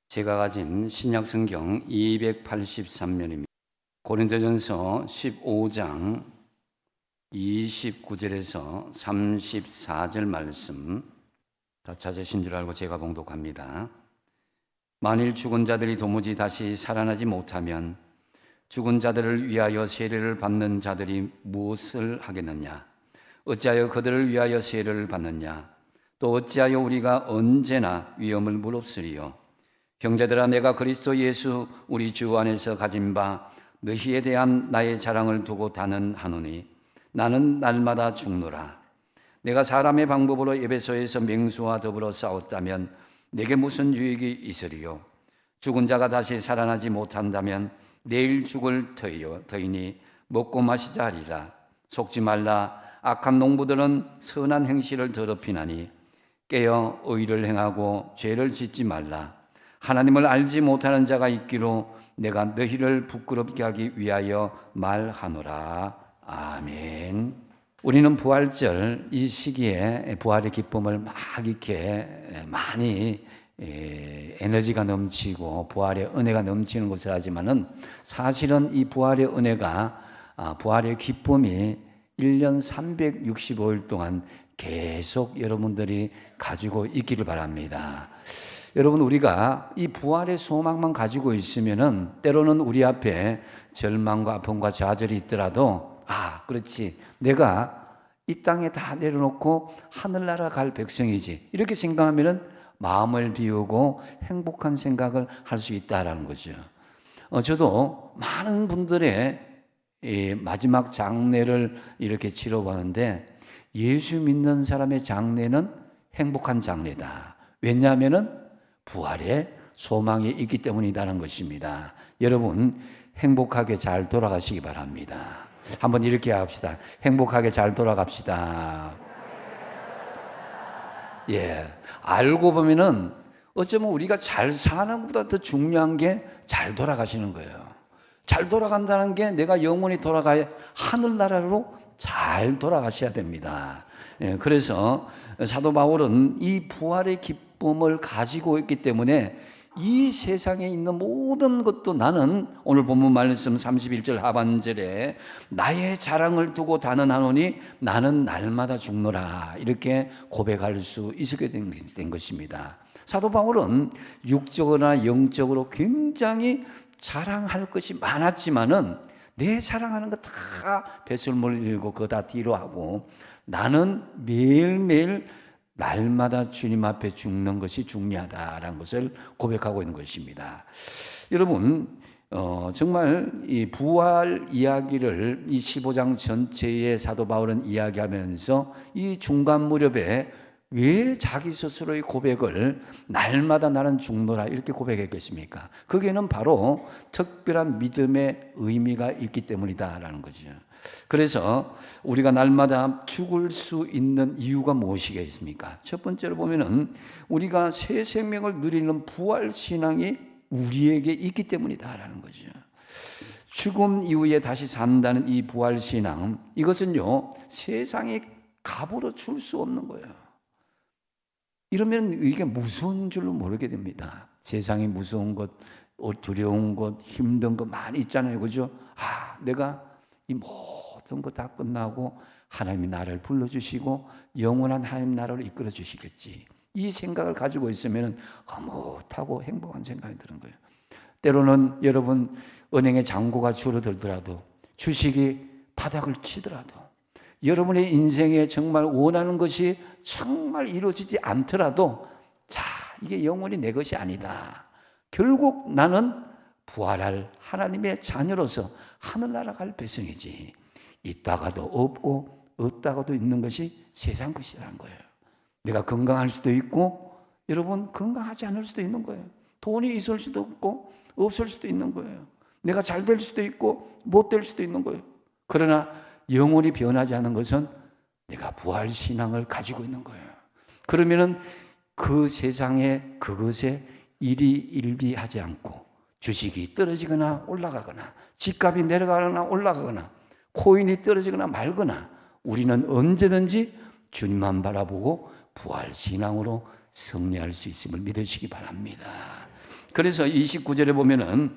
제가 가진 신약 성경 283면입니다. 고린도전서 15장 29절에서 34절 말씀 다 찾으신 줄 알고 제가 봉독합니다. 만일 죽은 자들이 도무지 다시 살아나지 못하면 죽은 자들을 위하여 세례를 받는 자들이 무엇을 하겠느냐? 어찌하여 그들을 위하여 세례를 받느냐? 또 어찌하여 우리가 언제나 위험을 무릅쓰리요? 형제들아, 내가 그리스도 예수 우리 주 안에서 가진 바 너희에 대한 나의 자랑을 두고 단언하노니 나는 날마다 죽노라. 내가 사람의 방법으로 에베소에서 맹수와 더불어 싸웠다면 내게 무슨 유익이 있으리요? 죽은 자가 다시 살아나지 못한다면 내일 죽을 터이니 먹고 마시자 하리라. 속지 말라. 악한 농부들은 선한 행실을 더럽히나니 깨어 의를 행하고 죄를 짓지 말라. 하나님을 알지 못하는 자가 있기로 내가 너희를 부끄럽게 하기 위하여 말하노라. 아멘. 우리는 부활절 이 시기에 부활의 기쁨을 막 이렇게 많이 에너지가 넘치고 부활의 은혜가 넘치는 것을 하지만은 사실은 이 부활의 은혜가 부활의 기쁨이 1년 365일 동안 계속 여러분들이 가지고 있기를 바랍니다. 여러분, 우리가 이 부활의 소망만 가지고 있으면은 때로는 우리 앞에 절망과 아픔과 좌절이 있더라도 그렇지, 내가 이 땅에 다 내려놓고 하늘나라 갈 백성이지, 이렇게 생각하면은 마음을 비우고 행복한 생각을 할 수 있다라는 거죠. 저도 많은 분들의 마지막 장례를 이렇게 치러보는데 예수 믿는 사람의 장례는 행복한 장례다. 왜냐하면은 부활의 소망이 있기 때문이라는 것입니다. 여러분, 행복하게 잘 돌아가시기 바랍니다. 한번 이렇게 합시다. 행복하게 잘 돌아갑시다. 알고 보면은 어쩌면 우리가 잘 사는 것보다 더 중요한 게 잘 돌아가시는 거예요. 잘 돌아간다는 게 내가 영원히 돌아가야 하늘나라로 잘 돌아가셔야 됩니다. 그래서 사도 바울은 이 부활의 기쁨을 가지고 있기 때문에 이 세상에 있는 모든 것도 나는, 오늘 본문 말씀 31절 하반절에 나의 자랑을 두고 단언하노니 나는 날마다 죽노라, 이렇게 고백할 수 있게 된 것입니다. 사도 바울은 육적으로나 영적으로 굉장히 자랑할 것이 많았지만은 내 자랑하는 거 다 배설물 일고 그거 다 뒤로 하고 나는 매일매일 날마다 주님 앞에 죽는 것이 중요하다라는 것을 고백하고 있는 것입니다. 여러분, 정말 이 부활 이야기를 이 15장 전체에 사도 바울은 이야기하면서 이 중간 무렵에 왜 자기 스스로의 고백을 날마다 나는 죽노라 이렇게 고백했겠습니까? 거기에는 바로 특별한 믿음의 의미가 있기 때문이다라는 거죠. 그래서 우리가 날마다 죽을 수 있는 이유가 무엇이겠습니까? 첫 번째로 보면은 우리가 새 생명을 누리는 부활 신앙이 우리에게 있기 때문이다라는 거죠. 죽음 이후에 다시 산다는 이 부활 신앙, 이것은요 세상의 값으로 줄 수 없는 거예요. 이러면 이게 무서운 줄로 모르게 됩니다. 세상에 무서운 것, 두려운 것, 힘든 것 많이 있잖아요, 그죠? 내가 이 모든 거 다 끝나고 하나님이 나를 불러주시고 영원한 하나님 나라로 이끌어 주시겠지, 이 생각을 가지고 있으면 흐뭇하고 행복한 생각이 드는 거예요. 때로는 여러분, 은행의 잔고가 줄어들더라도, 주식이 바닥을 치더라도, 여러분의 인생에 정말 원하는 것이 정말 이루어지지 않더라도 이게 영원히 내 것이 아니다. 결국 나는 부활할 하나님의 자녀로서 하늘나라 갈 백성이지, 있다가도 없고 없다가도 있는 것이 세상 것이라는 거예요. 내가 건강할 수도 있고 여러분 건강하지 않을 수도 있는 거예요. 돈이 있을 수도 없고 없을 수도 있는 거예요. 내가 잘 될 수도 있고 못 될 수도 있는 거예요. 그러나 영원히 변하지 않는 것은 내가 부활 신앙을 가지고 있는 거예요. 그러면은 그 세상에 그것에 일희일비하지 않고 주식이 떨어지거나 올라가거나 집값이 내려가거나 올라가거나 코인이 떨어지거나 말거나 우리는 언제든지 주님만 바라보고 부활 신앙으로 승리할 수 있음을 믿으시기 바랍니다. 그래서 29절에 보면은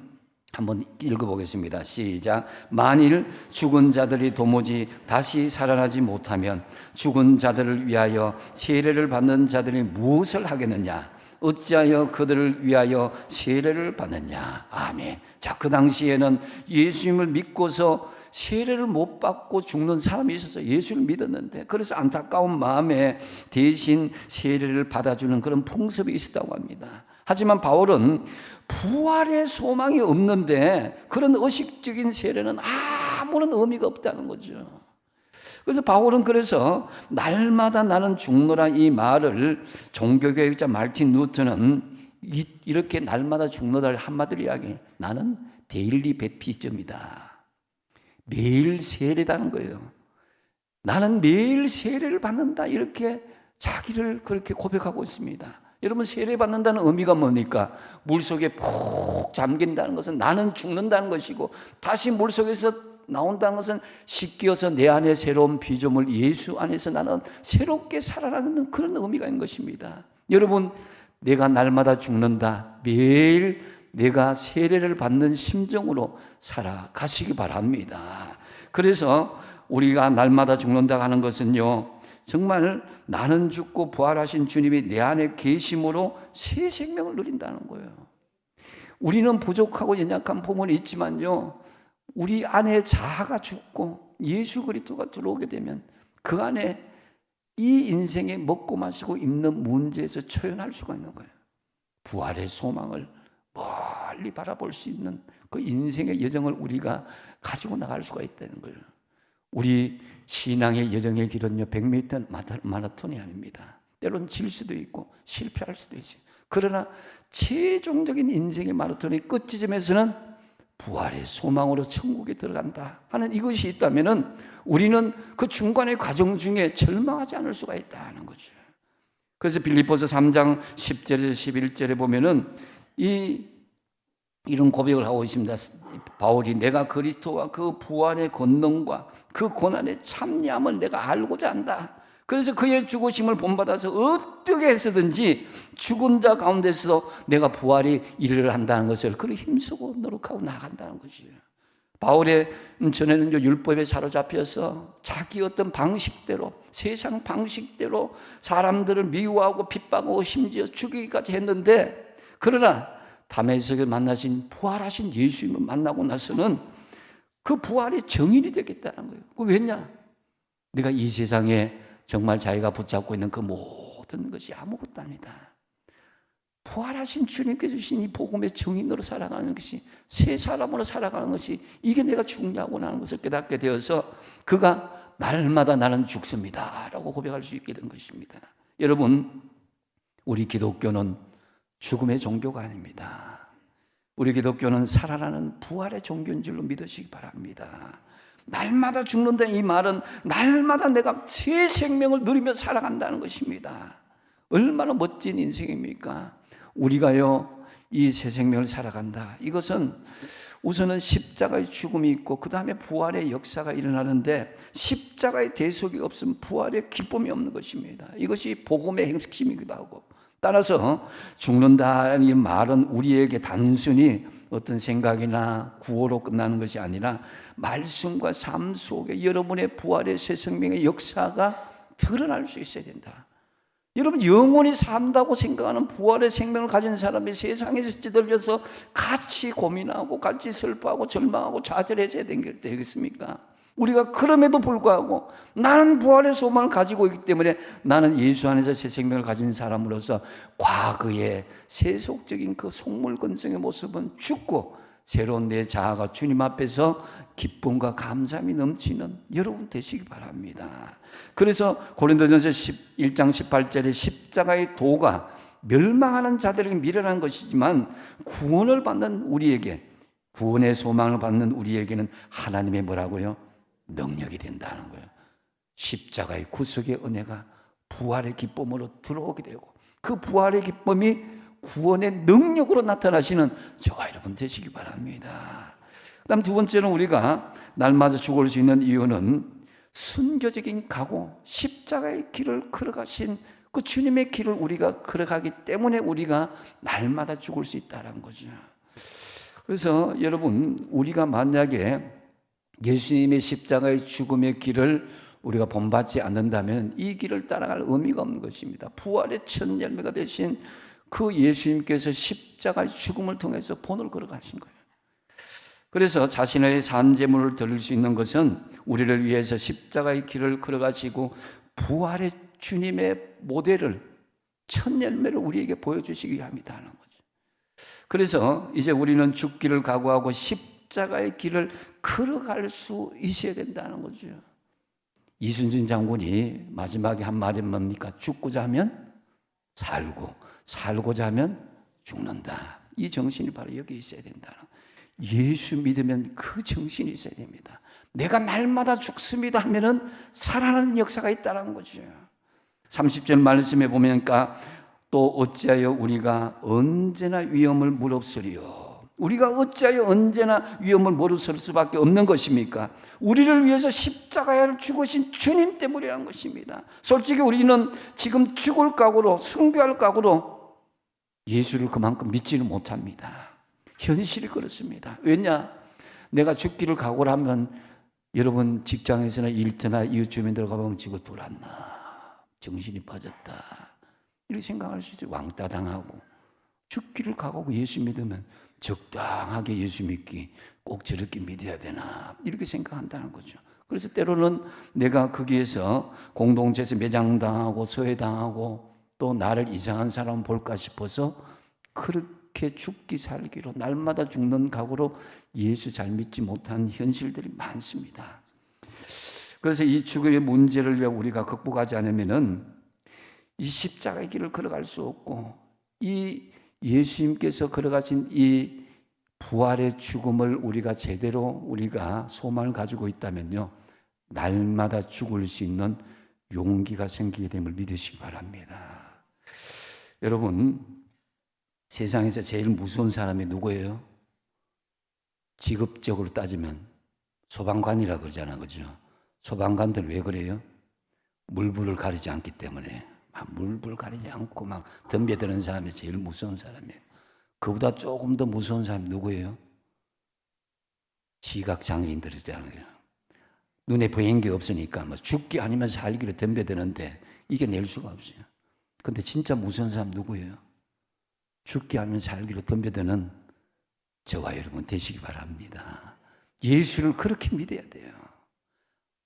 한번 읽어보겠습니다. 시작. 만일 죽은 자들이 도무지 다시 살아나지 못하면 죽은 자들을 위하여 세례를 받는 자들이 무엇을 하겠느냐? 어찌하여 그들을 위하여 세례를 받느냐? 아멘. 자, 그 당시에는 예수님을 믿고서 세례를 못 받고 죽는 사람이 있어서 예수를 믿었는데, 그래서 안타까운 마음에 대신 세례를 받아주는 그런 풍습이 있었다고 합니다. 하지만 바울은 부활의 소망이 없는데 그런 의식적인 세례는 아무런 의미가 없다는 거죠. 그래서 바울은 그래서 날마다 나는 죽노라 이 말을, 종교개혁자 말틴 루터는 이렇게 날마다 죽노라를 한마디로 이야기해. 나는 데일리 베프티즘이다. 매일 세례다는 거예요. 나는 매일 세례를 받는다. 이렇게 자기를 그렇게 고백하고 있습니다. 여러분, 세례 받는다는 의미가 뭡니까? 물속에 푹 잠긴다는 것은 나는 죽는다는 것이고, 다시 물속에서 나온다는 것은 씻겨서 내 안에 새로운 피조물 예수 안에서 나는 새롭게 살아나는 그런 의미가 있는 것입니다. 여러분, 내가 날마다 죽는다. 매일 내가 세례를 받는 심정으로 살아가시기 바랍니다. 그래서 우리가 날마다 죽는다 하는 것은요, 정말 나는 죽고 부활하신 주님이 내 안에 계심으로 새 생명을 누린다는 거예요. 우리는 부족하고 연약한 부분이 있지만요, 우리 안에 자아가 죽고 예수 그리스도가 들어오게 되면 그 안에 이 인생에 먹고 마시고 입는 문제에서 초연할 수가 있는 거예요. 부활의 소망을 멀리 바라볼 수 있는 그 인생의 여정을 우리가 가지고 나갈 수가 있다는 거예요. 우리 신앙의 여정의 길은요, 100m 마라톤이 아닙니다. 때로는 질 수도 있고 실패할 수도 있어요. 그러나 최종적인 인생의 마라톤의 끝지점에서는 부활의 소망으로 천국에 들어간다 하는 이것이 있다면 우리는 그 중간의 과정 중에 절망하지 않을 수가 있다는 거죠. 그래서 빌립보서 3장 10절에서 11절에 보면은 이런 고백을 하고 있습니다. 바울이 내가 그리스도와 그 부활의 권능과 그 고난의 참여함을 내가 알고자 한다. 그래서 그의 죽으심을 본받아서 어떻게 해서든지 죽은 자 가운데서 내가 부활이 일을 한다는 것을 그를 힘쓰고 노력하고 나간다는 것이에요. 바울의 전에는 율법에 사로잡혀서 자기 어떤 방식대로, 세상 방식대로 사람들을 미워하고 핍박하고 심지어 죽이기까지 했는데, 그러나 다메섹을 만나신 부활하신 예수님을 만나고 나서는 그 부활이 정인이 되겠다는 거예요. 왜냐? 내가 이 세상에 정말 자기가 붙잡고 있는 그 모든 것이 아무것도 아니다. 부활하신 주님께서 주신 이 복음의 정인으로 살아가는 것이, 새 사람으로 살아가는 것이, 이게 내가 중요하구나 하는 것을 깨닫게 되어서 그가 날마다 나는 죽습니다 라고 고백할 수 있게 된 것입니다. 여러분, 우리 기독교는 죽음의 종교가 아닙니다. 우리 기독교는 살아나는 부활의 종교인 줄로 믿으시기 바랍니다. 날마다 죽는다 이 말은 날마다 내가 새 생명을 누리며 살아간다는 것입니다. 얼마나 멋진 인생입니까? 우리가요, 이 새 생명을 살아간다. 이것은 우선은 십자가의 죽음이 있고 그 다음에 부활의 역사가 일어나는데, 십자가의 대속이 없으면 부활의 기쁨이 없는 것입니다. 이것이 복음의 핵심이기도 하고, 따라서 죽는다는 이 말은 우리에게 단순히 어떤 생각이나 구호로 끝나는 것이 아니라 말씀과 삶 속에 여러분의 부활의 새 생명의 역사가 드러날 수 있어야 된다. 여러분, 영원히 산다고 생각하는 부활의 생명을 가진 사람이 세상에서 찌들려서 같이 고민하고 같이 슬퍼하고 절망하고 좌절해져야 되겠습니까? 우리가 그럼에도 불구하고 나는 부활의 소망을 가지고 있기 때문에 나는 예수 안에서 새 생명을 가진 사람으로서 과거의 세속적인 그 속물건성의 모습은 죽고 새로운 내 자아가 주님 앞에서 기쁨과 감사함이 넘치는 여러분 되시기 바랍니다. 그래서 고린도전서 1장 18절에 십자가의 도가 멸망하는 자들에게 미련한 것이지만 구원을 받는 우리에게, 구원의 소망을 받는 우리에게는 하나님의 뭐라고요? 능력이 된다는 거예요. 십자가의 구속의 은혜가 부활의 기쁨으로 들어오게 되고, 그 부활의 기쁨이 구원의 능력으로 나타나시는 저와 여러분 되시기 바랍니다. 그 다음 두 번째는 우리가 날마다 죽을 수 있는 이유는 순교적인 각오, 십자가의 길을 걸어가신 그 주님의 길을 우리가 걸어가기 때문에 우리가 날마다 죽을 수 있다는 거죠. 그래서 여러분, 우리가 만약에 예수님의 십자가의 죽음의 길을 우리가 본받지 않는다면 이 길을 따라갈 의미가 없는 것입니다. 부활의 첫 열매가 되신 그 예수님께서 십자가의 죽음을 통해서 본을 걸어가신 거예요. 그래서 자신의 산제물을 드릴 수 있는 것은 우리를 위해서 십자가의 길을 걸어가시고 부활의 주님의 모델을, 첫 열매를 우리에게 보여주시기 위함이다 하는 거죠. 그래서 이제 우리는 죽기를 각오하고 십자가의 길을 걸어갈 수 있어야 된다는 거죠. 이순신 장군이 마지막에 한 말이 뭡니까? 죽고자 하면 살고, 살고자 하면 죽는다. 이 정신이 바로 여기 있어야 된다. 예수 믿으면 그 정신이 있어야 됩니다. 내가 날마다 죽습니다 하면은 살아나는 역사가 있다는 거죠. 30절 말씀에 보니까 또 어찌하여 우리가 언제나 위험을 무릅쓰리요. 우리가 어찌하여 언제나 위험을 무릅쓸 수밖에 없는 것입니까? 우리를 위해서 십자가를 죽으신 주님 때문이라는 것입니다. 솔직히 우리는 지금 죽을 각오로, 순교할 각오로 예수를 그만큼 믿지는 못합니다. 현실이 그렇습니다. 왜냐? 내가 죽기를 각오를 하면 여러분 직장에서나 일터나 이웃 주민들 가보면 지금 돌았나, 정신이 빠졌다, 이렇게 생각할 수 있어요. 왕따 당하고. 죽기를 각오하고 예수 믿으면 적당하게 예수 믿기, 꼭 저렇게 믿어야 되나, 이렇게 생각한다는 거죠. 그래서 때로는 내가 거기에서 공동체에서 매장당하고 소외당하고 또 나를 이상한 사람 볼까 싶어서 그렇게 죽기 살기로 날마다 죽는 각오로 예수 잘 믿지 못한 현실들이 많습니다. 그래서 이 죽음의 문제를 우리가 극복하지 않으면은 이 십자가의 길을 걸어갈 수 없고, 이 예수님께서 걸어가신 이 부활의 죽음을 우리가 제대로 우리가 소망을 가지고 있다면요, 날마다 죽을 수 있는 용기가 생기게 됨을 믿으시기 바랍니다. 여러분, 세상에서 제일 무서운 사람이 누구예요? 직업적으로 따지면 소방관이라고 그러잖아요, 그죠? 소방관들 왜 그래요? 물불을 가리지 않기 때문에. 물불 가리지 않고 막 덤벼드는 사람이 제일 무서운 사람이에요. 그보다 조금 더 무서운 사람이 누구예요? 시각장애인들이잖아요. 눈에 보이는 게 없으니까 뭐 죽기 아니면 살기로 덤벼드는데 이겨낼 수가 없어요. 근데 진짜 무서운 사람 누구예요? 죽기 아니면 살기로 덤벼드는 저와 여러분 되시기 바랍니다. 예수를 그렇게 믿어야 돼요.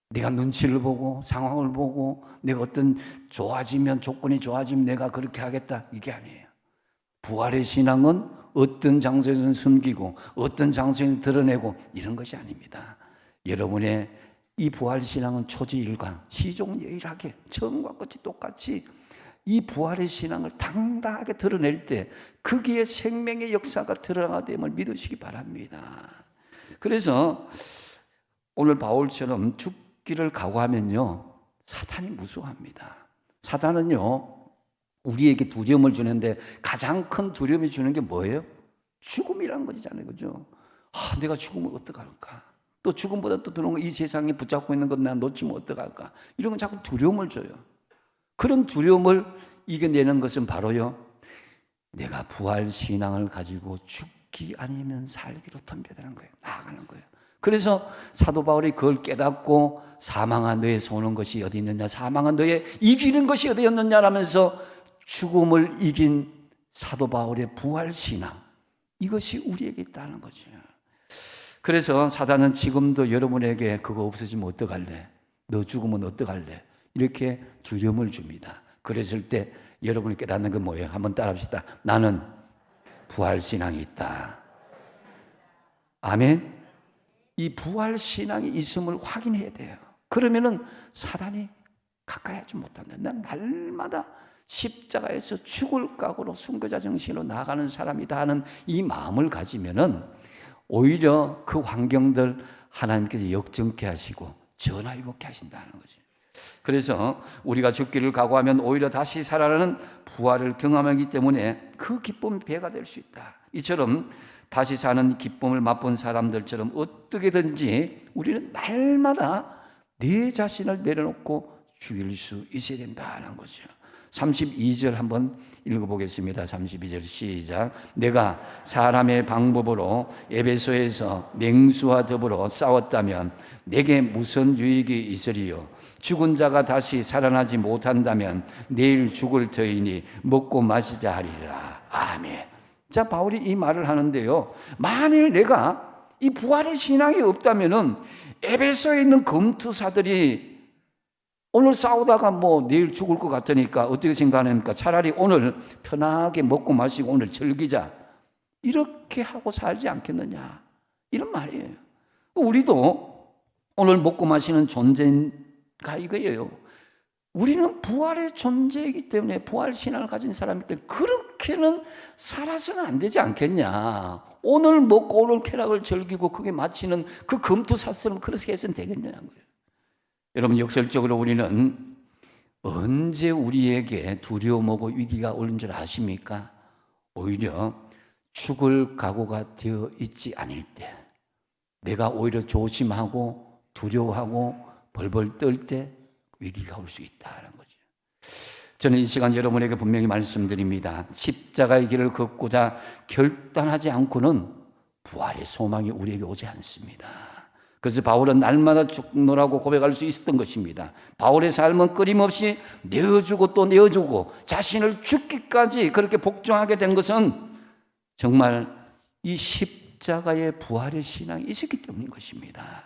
내가 눈치를 보고 상황을 보고 내가 어떤 좋아지면, 조건이 좋아지면 내가 그렇게 하겠다, 이게 아니에요. 부활의 신앙은 어떤 장소에서는 숨기고 어떤 장소에서는 드러내고 이런 것이 아닙니다. 여러분의 이 부활 신앙은 초지일관, 시종예일하게 처음과 끝이 똑같이 이 부활의 신앙을 당당하게 드러낼 때 거기에 생명의 역사가 드러나됨을 믿으시기 바랍니다. 그래서 오늘 바울처럼 죽기를 각오하면요, 사탄이 무서워합니다. 사탄은요, 우리에게 두려움을 주는데 가장 큰 두려움이 주는 게 뭐예요? 죽음이라는 거잖아요, 그죠? 내가 죽으면 어떡할까? 또 죽음보다 또 들어온 거, 이 세상에 붙잡고 있는 건 내가 놓치면 어떡할까? 이런 건 자꾸 두려움을 줘요. 그런 두려움을 이겨내는 것은 바로요, 내가 부활 신앙을 가지고 죽기 아니면 살기로 덤벼드는 거예요. 나아가는 거예요. 그래서 사도 바울이 그걸 깨닫고 사망아 너의 손은 것이 어디 있느냐, 사망아 너의 이기는 것이 어디 있느냐라면서 죽음을 이긴 사도 바울의 부활 신앙, 이것이 우리에게 있다는 거죠. 그래서 사단은 지금도 여러분에게 그거 없어지면 어떡할래? 너 죽으면 어떡할래? 이렇게 두려움을 줍니다. 그랬을 때 여러분이 깨닫는 건 뭐예요? 한번 따라합시다. 나는 부활 신앙이 있다. 아멘. 이 부활 신앙이 있음을 확인해야 돼요. 그러면은 사단이 가까이 하지 못한다. 난 날마다 십자가에서 죽을 각오로 순교자 정신으로 나아가는 사람이다 하는 이 마음을 가지면은 오히려 그 환경들 하나님께서 역정케 하시고 전화위복케 하신다는 거죠. 그래서 우리가 죽기를 각오하면 오히려 다시 살아나는 부활을 경험하기 때문에 그 기쁨이 배가 될 수 있다. 이처럼 다시 사는 기쁨을 맛본 사람들처럼 어떻게든지 우리는 날마다 내 자신을 내려놓고 죽일 수 있어야 된다는 거죠. 32절 한번 읽어보겠습니다. 32절 시작. 내가 사람의 방법으로 에베소에서 맹수와 더불어 싸웠다면 내게 무슨 유익이 있으리요? 죽은 자가 다시 살아나지 못한다면 내일 죽을 터이니 먹고 마시자 하리라. 아멘. 자, 바울이 이 말을 하는데요. 만일 내가 이 부활의 신앙이 없다면은 에베소에 있는 검투사들이 오늘 싸우다가 뭐 내일 죽을 것 같으니까 어떻게 생각합니까? 차라리 오늘 편하게 먹고 마시고 오늘 즐기자. 이렇게 하고 살지 않겠느냐. 이런 말이에요. 우리도 오늘 먹고 마시는 존재가 이거예요. 우리는 부활의 존재이기 때문에 부활 신앙을 가진 사람이기 때문에 그렇게는 살아서는 안 되지 않겠냐. 오늘 먹고 오늘 쾌락을 즐기고 그게 마치는 그 검투사처럼 그렇게 해서는 되겠냐는 거예요. 여러분, 역설적으로 우리는 언제 우리에게 두려움하고 위기가 오는 줄 아십니까? 오히려 죽을 각오가 되어 있지 않을 때, 내가 오히려 조심하고 두려워하고 벌벌 떨 때 위기가 올 수 있다는 거죠. 저는 이 시간 여러분에게 분명히 말씀드립니다. 십자가의 길을 걷고자 결단하지 않고는 부활의 소망이 우리에게 오지 않습니다. 그래서 바울은 날마다 죽노라고 고백할 수 있었던 것입니다. 바울의 삶은 끊임없이 내어주고 또 내어주고 자신을 죽기까지 그렇게 복종하게 된 것은 정말 이 십자가의 부활의 신앙이 있었기 때문인 것입니다.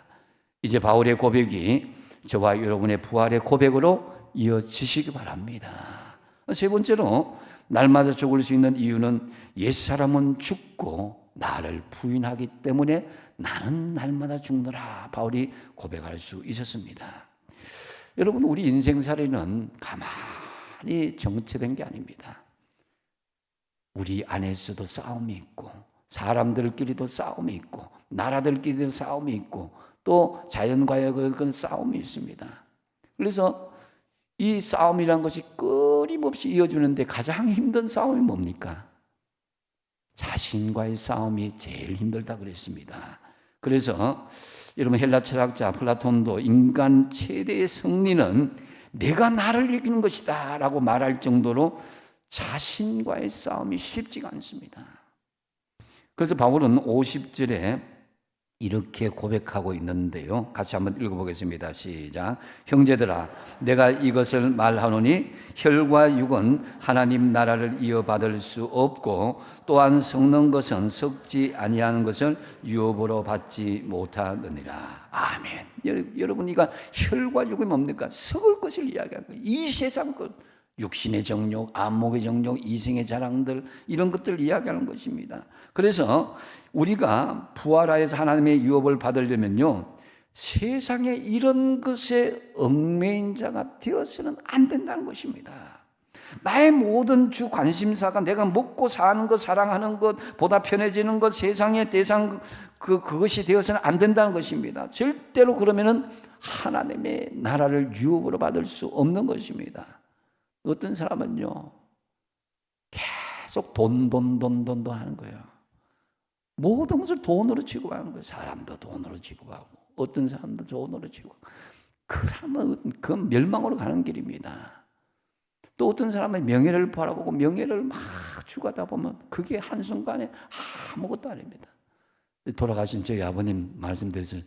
이제 바울의 고백이 저와 여러분의 부활의 고백으로 이어지시기 바랍니다. 세 번째로 날마다 죽을 수 있는 이유는 옛사람은 죽고 나를 부인하기 때문에 나는 날마다 죽노라 바울이 고백할 수 있었습니다. 여러분, 우리 인생살이는 가만히 정체된 게 아닙니다. 우리 안에서도 싸움이 있고 사람들끼리도 싸움이 있고 나라들끼리도 싸움이 있고 또 자연과의 그런 싸움이 있습니다. 그래서 이 싸움이란 것이 끊임없이 이어지는데 가장 힘든 싸움이 뭡니까? 자신과의 싸움이 제일 힘들다 그랬습니다. 그래서 여러분, 헬라 철학자 플라톤도 인간 최대의 승리는 내가 나를 이기는 것이다 라고 말할 정도로 자신과의 싸움이 쉽지가 않습니다. 그래서 바울은 50절에 이렇게 고백하고 있는데요. 같이 한번 읽어보겠습니다. 시작. 형제들아, 내가 이것을 말하노니 혈과 육은 하나님 나라를 이어받을 수 없고 또한 썩는 것은 썩지 아니하는 것을 유업으로 받지 못하느니라. 아멘. 여러분, 이가 혈과 육이 뭡니까? 썩을 것을 이야기하는 거예요. 이 세상 것, 육신의 정욕, 안목의 정욕, 이생의 자랑들, 이런 것들을 이야기하는 것입니다. 그래서 우리가 부활하여서 하나님의 유업을 받으려면요, 세상에 이런 것에 얽매인 자가 되어서는 안 된다는 것입니다. 나의 모든 주 관심사가 내가 먹고 사는 것, 사랑하는 것, 보다 편해지는 것, 세상의 대상 그것이 되어서는 안 된다는 것입니다. 절대로 그러면은 하나님의 나라를 유업으로 받을 수 없는 것입니다. 어떤 사람은요, 계속 돈 하는 거예요. 모든 것을 돈으로 취급하는 거예요. 사람도 돈으로 취급하고 어떤 사람도 돈으로 취급하고. 그 사람은 그 멸망으로 가는 길입니다. 또 어떤 사람은 명예를 바라보고 명예를 막 추구하다 보면 그게 한순간에 아무것도 아닙니다. 돌아가신 저희 아버님 말씀드려서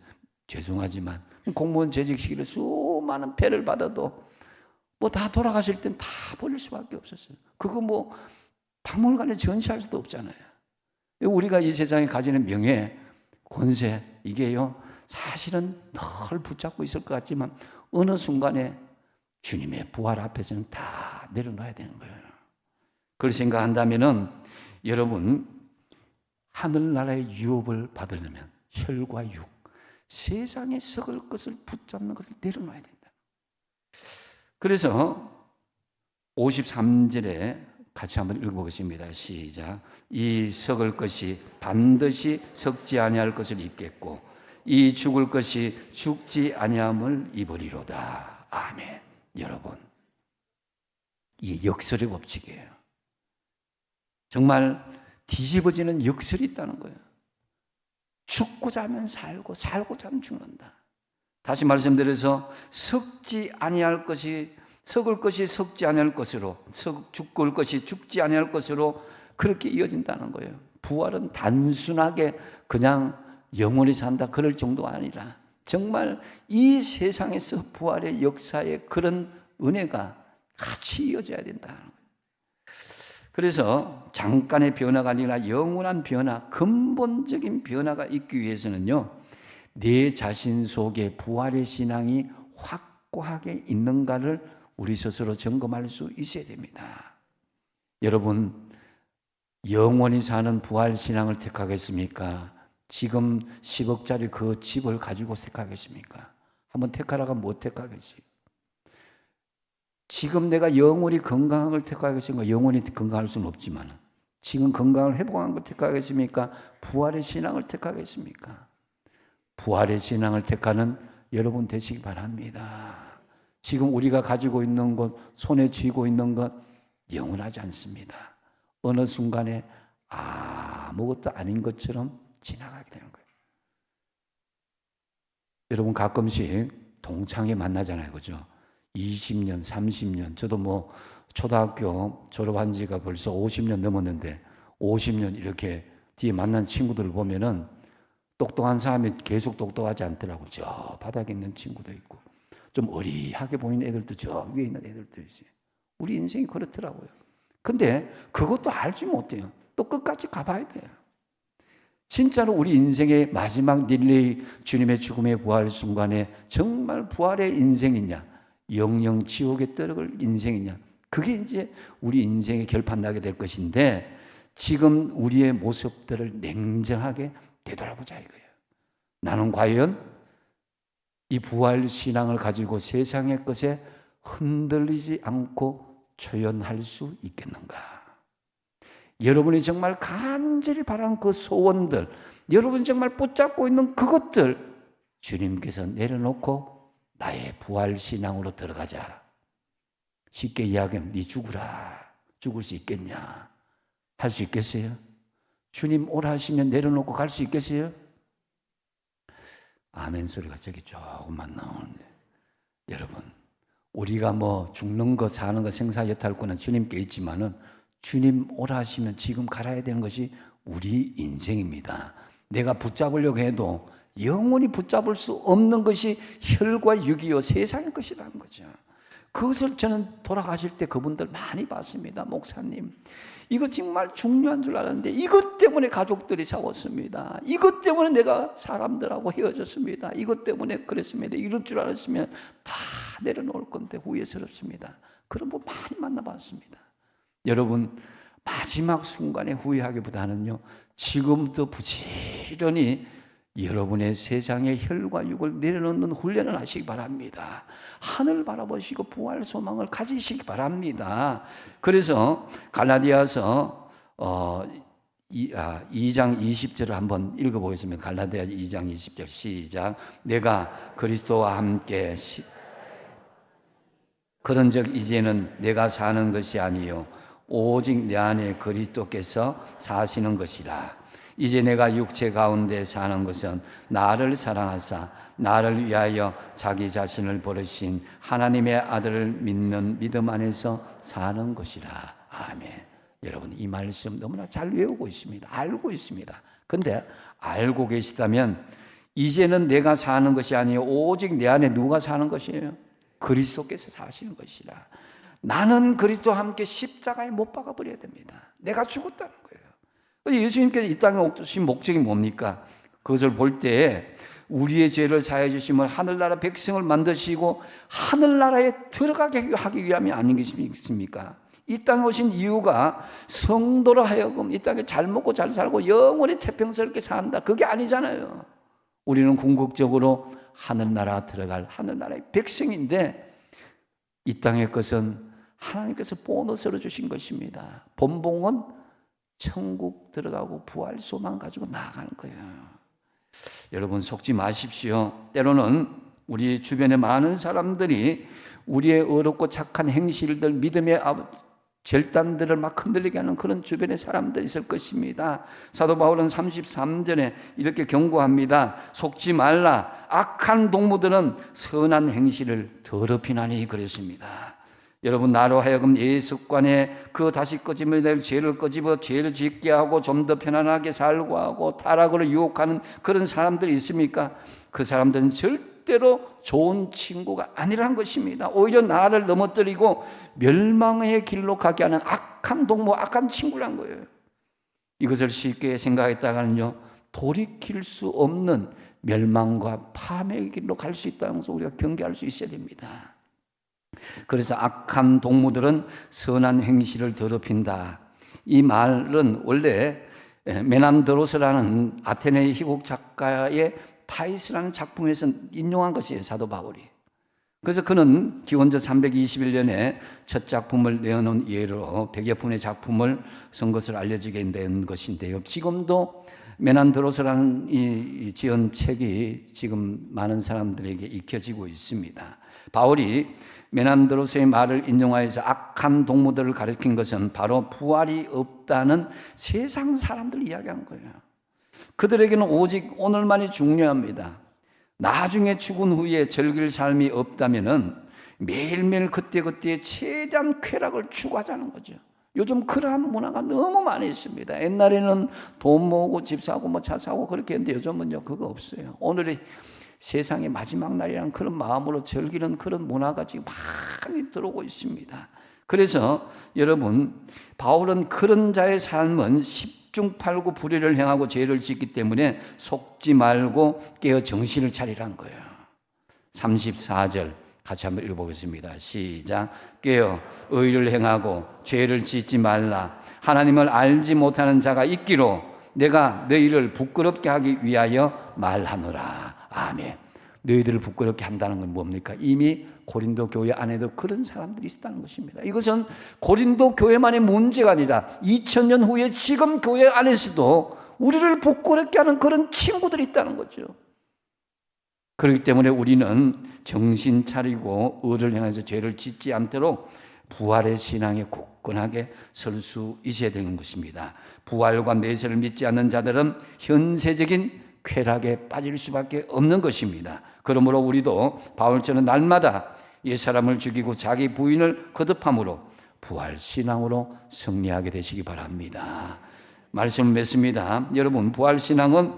죄송하지만 공무원 재직 시기를 수많은 패를 받아도 뭐 다 돌아가실 땐 다 버릴 수밖에 없었어요. 그거 뭐 박물관에 전시할 수도 없잖아요. 우리가 이 세상에 가지는 명예, 권세, 이게요, 사실은 늘 붙잡고 있을 것 같지만 어느 순간에 주님의 부활 앞에서는 다 내려놔야 되는 거예요. 그걸 생각한다면은 여러분, 하늘나라의 유업을 받으려면 혈과 육, 세상에 썩을 것을 붙잡는 것을 내려놔야 된다. 그래서 53절에 같이 한번 읽어보겠습니다. 시작. 이 썩을 것이 반드시 썩지 아니할 것을 입겠고 이 죽을 것이 죽지 아니함을 입으리로다. 아멘. 여러분, 이게 역설의 법칙이에요. 정말 뒤집어지는 역설이 있다는 거예요. 죽고자 하면 살고 살고자 하면 죽는다. 다시 말씀드려서 썩을 것이 썩지 아니할 것으로, 죽을 것이 죽지 아니할 것으로 그렇게 이어진다는 거예요. 부활은 단순하게 그냥 영원히 산다 그럴 정도가 아니라 정말 이 세상에서 부활의 역사에 그런 은혜가 같이 이어져야 된다는 거예요. 그래서 잠깐의 변화가 아니라 영원한 변화, 근본적인 변화가 있기 위해서는요, 내 자신 속에 부활의 신앙이 확고하게 있는가를 우리 스스로 점검할 수 있어야 됩니다. 여러분, 영원히 사는 부활 신앙을 택하겠습니까? 지금 10억짜리 그 집을 가지고 택하겠습니까? 한번 택하라고 못 택하겠어요? 지금 내가 영원히 건강한 걸 택하겠습니까? 영원히 건강할 수는 없지만 지금 건강을 회복한 걸 택하겠습니까? 부활의 신앙을 택하겠습니까? 부활의 신앙을 택하는 여러분 되시기 바랍니다. 지금 우리가 가지고 있는 것, 손에 쥐고 있는 것 영원하지 않습니다. 어느 순간에 아무것도 아닌 것처럼 지나가게 되는 거예요. 여러분 가끔씩 동창회 만나잖아요. 그죠? 20년, 30년, 저도 초등학교 졸업한 지가 벌써 50년 넘었는데 50년 이렇게 뒤에 만난 친구들을 보면은 똑똑한 사람이 계속 똑똑하지 않더라고요. 저 바닥에 있는 친구도 있고 좀 어리하게 보이는 애들도 저 위에 있는 애들도 있어요. 우리 인생이 그렇더라고요. 근데 그것도 알지 못해요. 또 끝까지 가봐야 돼요. 진짜로 우리 인생의 마지막 릴레이 주님의 죽음의 부활 순간에 정말 부활의 인생이냐, 영영 지옥에 떨어질 인생이냐, 그게 이제 우리 인생의 결판 나게 될 것인데 지금 우리의 모습들을 냉정하게 되돌아보자 이거예요. 나는 과연 이 부활 신앙을 가지고 세상의 것에 흔들리지 않고 초연할 수 있겠는가? 여러분이 정말 간절히 바라는 그 소원들, 여러분이 정말 붙잡고 있는 그것들 주님께서 내려놓고 나의 부활 신앙으로 들어가자. 쉽게 이야기하면 네 죽으라. 죽을 수 있겠냐? 할 수 있겠어요? 주님 오라 하시면 내려놓고 갈 수 있겠어요? 아멘 소리가 저기 조금만 나오는데 여러분 우리가 죽는 것 사는 것 생사여탈권은 주님께 있지만은 주님 오라 하시면 지금 갈아야 되는 것이 우리 인생입니다. 내가 붙잡으려고 해도 영원히 붙잡을 수 없는 것이 혈과 육이요 세상의 것이라는 거죠. 그것을 저는 돌아가실 때 그분들 많이 봤습니다. 목사님 이거 정말 중요한 줄 알았는데 이것 때문에 가족들이 싸웠습니다. 이것 때문에 내가 사람들하고 헤어졌습니다. 이것 때문에 그랬습니다. 이럴 줄 알았으면 다 내려놓을 건데 후회스럽습니다. 그런 분 많이 만나봤습니다. 여러분 마지막 순간에 후회하기보다는요 지금부터 부지런히 여러분의 세상의 혈과 육을 내려놓는 훈련을 하시기 바랍니다. 하늘 바라보시고 부활 소망을 가지시기 바랍니다. 그래서 갈라디아서 2장 20절을 한번 읽어보겠습니다. 갈라디아 2장 20절 시작. 내가 그리스도와 함께 그런즉 이제는 내가 사는 것이 아니요 오직 내 안에 그리스도께서 사시는 것이라. 이제 내가 육체 가운데 사는 것은 나를 사랑하사 나를 위하여 자기 자신을 버리신 하나님의 아들을 믿는 믿음 안에서 사는 것이라. 아멘. 여러분 이 말씀 너무나 잘 외우고 있습니다. 알고 있습니다. 근데 알고 계시다면 이제는 내가 사는 것이 아니에요. 오직 내 안에 누가 사는 것이에요? 그리스도께서 사시는 것이라. 나는 그리스도와 함께 십자가에 못 박아 버려야 됩니다. 내가 죽었다는 거예요. 예수님께서 이 땅에 오신 목적이 뭡니까? 그것을 볼 때 우리의 죄를 사해 주심을 하늘나라 백성을 만드시고 하늘나라에 들어가게 하기 위함이 아니겠습니까? 이 땅에 오신 이유가 성도로 하여금 이 땅에 잘 먹고 잘 살고 영원히 태평스럽게 산다. 그게 아니잖아요. 우리는 궁극적으로 하늘나라 들어갈 하늘나라의 백성인데 이 땅의 것은 하나님께서 보너스로 주신 것입니다. 본봉은 천국 들어가고 부활 소망 가지고 나아가는 거예요. 여러분 속지 마십시오. 때로는 우리 주변에 많은 사람들이 우리의 어렵고 착한 행실들, 믿음의 절단들을 막 흔들리게 하는 그런 주변의 사람들이 있을 것입니다. 사도 바울은 33절에 이렇게 경고합니다. 속지 말라. 악한 동무들은 선한 행실을 더럽히나니 그랬습니다. 여러분, 나로 하여금 예 습관에 그 다시 꺼지면 될 죄를 꺼집어 죄를 짓게 하고 좀 더 편안하게 살고 하고 타락으로 유혹하는 그런 사람들이 있습니까? 그 사람들은 절대로 좋은 친구가 아니라는 것입니다. 오히려 나를 넘어뜨리고 멸망의 길로 가게 하는 악한 동무, 악한 친구란 거예요. 이것을 쉽게 생각했다가는요, 돌이킬 수 없는 멸망과 파멸의 길로 갈 수 있다는 것을 우리가 경계할 수 있어야 됩니다. 그래서 악한 동무들은 선한 행실을 더럽힌다. 이 말은 원래 메난드로스라는 아테네의 희곡 작가의 타이스라는 작품에서 인용한 것이에요, 사도 바울이. 그래서 그는 기원전 321년에 첫 작품을 내어놓은 예로 100여 편의 작품을 쓴 것을 알려지게 된 것인데요. 지금도 메난드로스라는 이 지은 책이 지금 많은 사람들에게 읽혀지고 있습니다. 바울이 메난드로스의 말을 인용하여서 악한 동무들을 가리킨 것은 바로 부활이 없다는 세상 사람들 이야기한 거예요. 그들에게는 오직 오늘만이 중요합니다. 나중에 죽은 후에 즐길 삶이 없다면은 매일매일 그때그때 최대한 쾌락을 추구하자는 거죠. 요즘 그러한 문화가 너무 많이 있습니다. 옛날에는 돈 모으고 집 사고 뭐 차 사고 그렇게 했는데 요즘은요, 그거 없어요. 오늘이 세상의 마지막 날이라는 그런 마음으로 즐기는 그런 문화가 지금 많이 들어오고 있습니다. 그래서 여러분, 바울은 그런 자의 삶은 십중팔구 불의를 행하고 죄를 짓기 때문에 속지 말고 깨어 정신을 차리라는 거예요. 34절 같이 한번 읽어보겠습니다. 시작. 깨어 의를 행하고 죄를 짓지 말라. 하나님을 알지 못하는 자가 있기로 내가 너희를 부끄럽게 하기 위하여 말하노라. 아멘. 너희들을 부끄럽게 한다는 건 뭡니까? 이미 고린도 교회 안에도 그런 사람들이 있다는 것입니다. 이것은 고린도 교회만의 문제가 아니라 2000년 후에 지금 교회 안에서도 우리를 부끄럽게 하는 그런 친구들이 있다는 거죠. 그렇기 때문에 우리는 정신 차리고 의를 행해서 죄를 짓지 않도록 부활의 신앙에 굳건하게 설 수 있어야 되는 것입니다. 부활과 내세를 믿지 않는 자들은 현세적인 쾌락에 빠질 수밖에 없는 것입니다. 그러므로 우리도 바울처럼 날마다 옛사람을 죽이고 자기 부인을 거듭함으로 부활신앙으로 승리하게 되시기 바랍니다. 말씀을 맺습니다. 여러분, 부활신앙은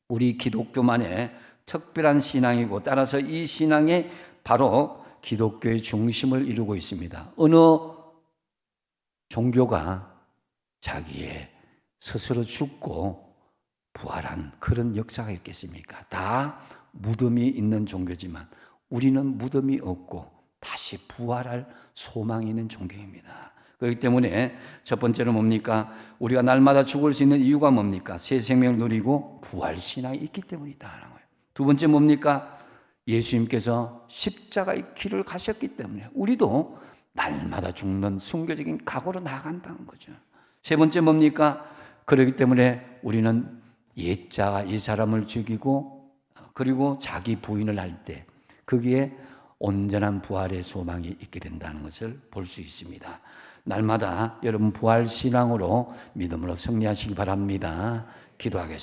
우리 기독교만의 특별한 신앙이고 따라서 이 신앙이 바로 기독교의 중심을 이루고 있습니다. 어느 종교가 자기의 스스로 죽고 부활한 그런 역사가 있겠습니까? 다 무덤이 있는 종교지만 우리는 무덤이 없고 다시 부활할 소망이 있는 종교입니다. 그렇기 때문에 첫 번째로 뭡니까? 우리가 날마다 죽을 수 있는 이유가 뭡니까? 새 생명을 누리고 부활신앙이 있기 때문이다 하는 거예요. 두 번째 뭡니까? 예수님께서 십자가의 길을 가셨기 때문에 우리도 날마다 죽는 순교적인 각오로 나아간다는 거죠. 세 번째 뭡니까? 그렇기 때문에 우리는 옛자가 옛사람을 죽이고 그리고 자기 부인을 할 때 거기에 온전한 부활의 소망이 있게 된다는 것을 볼 수 있습니다. 날마다 여러분 부활신앙으로 믿음으로 승리하시기 바랍니다. 기도하겠습니다.